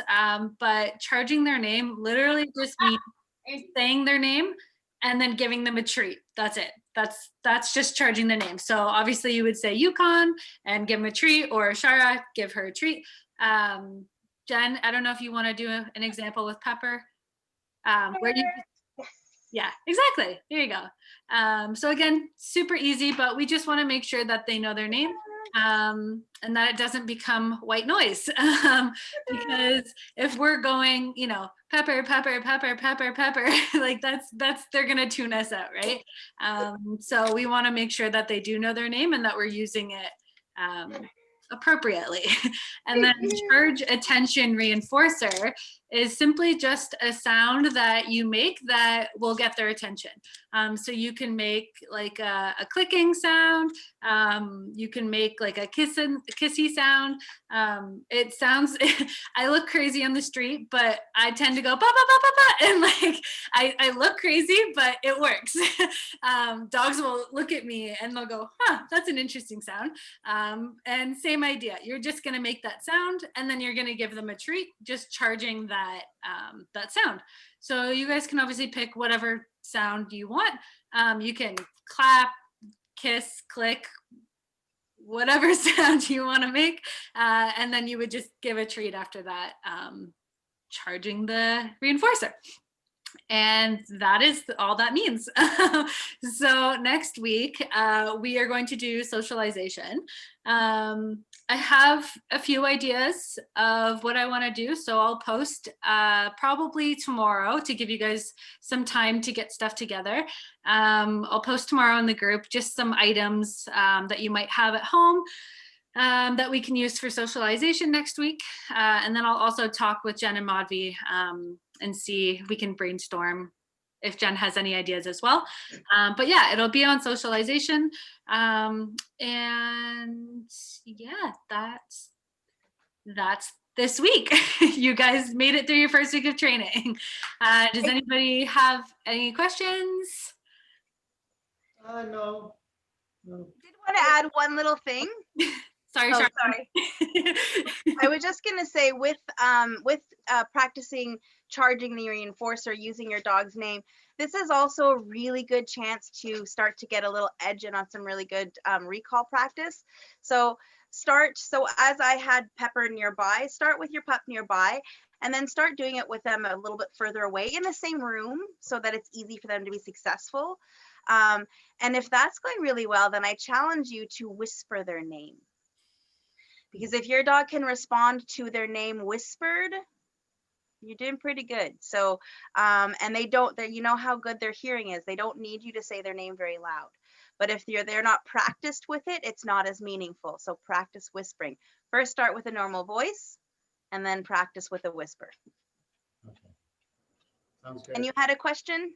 but charging their name literally just means saying their name and then giving them a treat. That's it. That's just charging the name. So obviously you would say Yukon and give them a treat, or Shara, give her a treat. Jen, I don't know if you want to do an example with Pepper, where you yeah, exactly. There you go. So again, super easy, but we just want to make sure that they know their name, and that it doesn't become white noise. Because if we're going, Pepper, Pepper, Pepper, Pepper, Pepper, like that's they're gonna tune us out, right? So we want to make sure that they do know their name and that we're using it appropriately. And then charge attention reinforcer is simply just a sound that you make that will get their attention. So you can make like a clicking sound. You can make like a kissy sound. It sounds, I look crazy on the street, but I tend to go ba ba ba ba ba, and like I look crazy, but it works. Dogs will look at me and they'll go, huh, that's an interesting sound. And same idea. You're just gonna make that sound, and then you're gonna give them a treat, just charging that sound. So you guys can obviously pick whatever sound you want. You can clap, kiss, click, whatever sound you want to make, and then you would just give a treat after that, charging the reinforcer. And that is all that means. So next week, we are going to do socialization. I have a few ideas of what I want to do, so I'll post probably tomorrow to give you guys some time to get stuff together. I'll post tomorrow in the group just some items that you might have at home that we can use for socialization next week. And then I'll also talk with Jen and Madhvi and see if we can brainstorm if Jen has any ideas as well. But yeah, it'll be on socialization. And yeah, that's this week. You guys made it through your first week of training. Does anybody have any questions? No. Did want to add one little thing. Sorry, Oh, Charlotte. sorry. I was just gonna say with practicing charging the reinforcer using your dog's name, this is also a really good chance to start to get a little edge in on some really good recall practice. So as I had Pepper nearby, start with your pup nearby, and then start doing it with them a little bit further away in the same room so that it's easy for them to be successful. And if that's going really well, then I challenge you to whisper their name. Because if your dog can respond to their name whispered, you're doing pretty good. So, and you know how good their hearing is. They don't need you to say their name very loud. But if they're not practiced with it, it's not as meaningful. So practice whispering. First start with a normal voice and then practice with a whisper. Okay. Sounds good. And you had a question?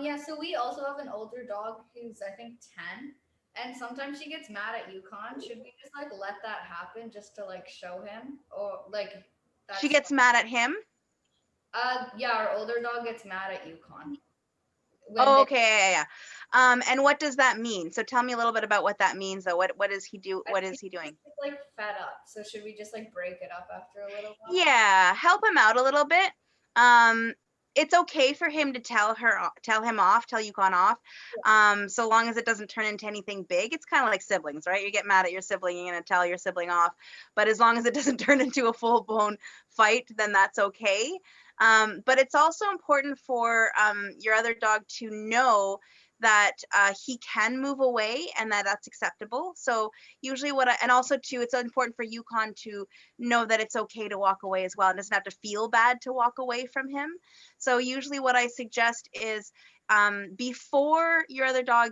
Yeah, so we also have an older dog who's I think 10. And sometimes she gets mad at Yukon. Should we just like let that happen just to like show him, or like She gets mad at him? Yeah, our older dog gets mad at Yukon. Oh, okay, yeah. And what does that mean? So tell me a little bit about what that means, though. What does he do? What is he doing? He's like fed up. So should we just like break it up after a little while? Yeah, help him out a little bit. It's okay for him to tell Yukon off, so long as it doesn't turn into anything big. It's kind of like siblings, right? You get mad at your sibling, you're gonna tell your sibling off, but as long as it doesn't turn into a full-blown fight, then that's okay. But it's also important for your other dog to know that he can move away and that's acceptable. So usually and also too, it's important for Yukon to know that it's okay to walk away as well. It doesn't have to feel bad to walk away from him. So usually what I suggest is before your other dog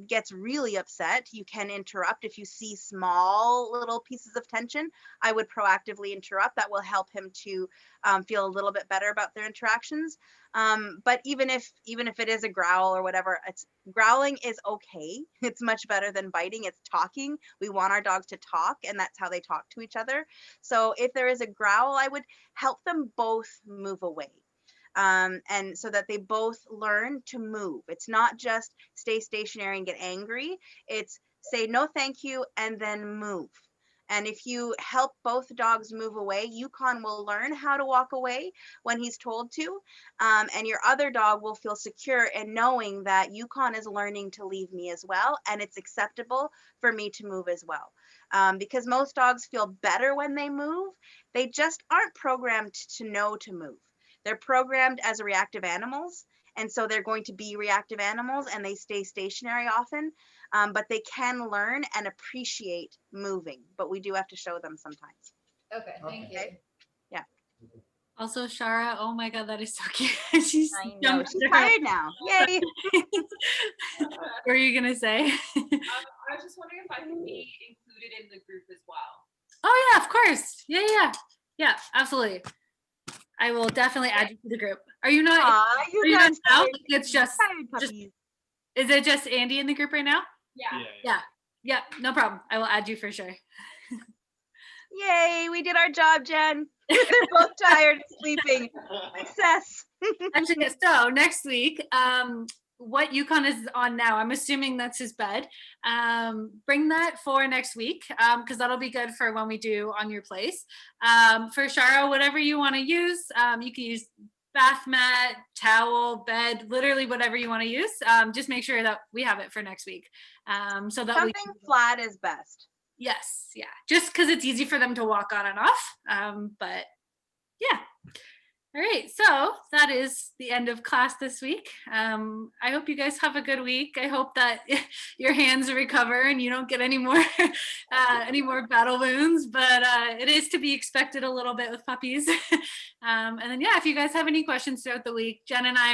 gets really upset, you can interrupt. If you see small little pieces of tension, I would proactively interrupt. That will help him to feel a little bit better about their interactions. But even if it is a growl or whatever, growling is okay. It's much better than biting. It's talking. We want our dogs to talk, and that's how they talk to each other. So if there is a growl, I would help them both move away. And so that they both learn to move. It's not just stay stationary and get angry. It's say no thank you and then move. And if you help both dogs move away, Yukon will learn how to walk away when he's told to. And your other dog will feel secure in knowing that Yukon is learning to leave me as well, and it's acceptable for me to move as well. Because most dogs feel better when they move. They just aren't programmed to know to move. They're programmed as reactive animals, and so they're going to be reactive animals, and they stay stationary often, but they can learn and appreciate moving, but we do have to show them sometimes. Okay, thank you. Yeah. Also, Shara, oh my God, that is so cute. She's I know, jumped she's to her- tired now. Yay. What were you gonna say? I was just wondering if I can be included in the group as well. Oh yeah, of course. Yeah, absolutely. I will definitely add you to the group. Are you not? Aw, Are you you not guys out? tired- Like, it's just. tired puppies. Is it just Andy in the group right now? Yeah. Yeah. Yeah. No problem. I will add you for sure. Yay, we did our job, Jen. They're both tired and sleeping. Success. Actually, so next week, what Yukon is on now, I'm assuming that's his bed. Bring that for next week, because that'll be good for when we do on your place. For Shara, whatever you want to use, you can use bath mat, towel, bed, literally whatever you want to use. Just make sure that we have it for next week. So that we Something flat is best. yes, yeah, just because it's easy for them to walk on and off. But yeah. All right, so that is the end of class this week. I hope you guys have a good week. I hope that your hands recover and you don't get any more battle wounds, but it is to be expected a little bit with puppies. And then, yeah, if you guys have any questions throughout the week, Jen and I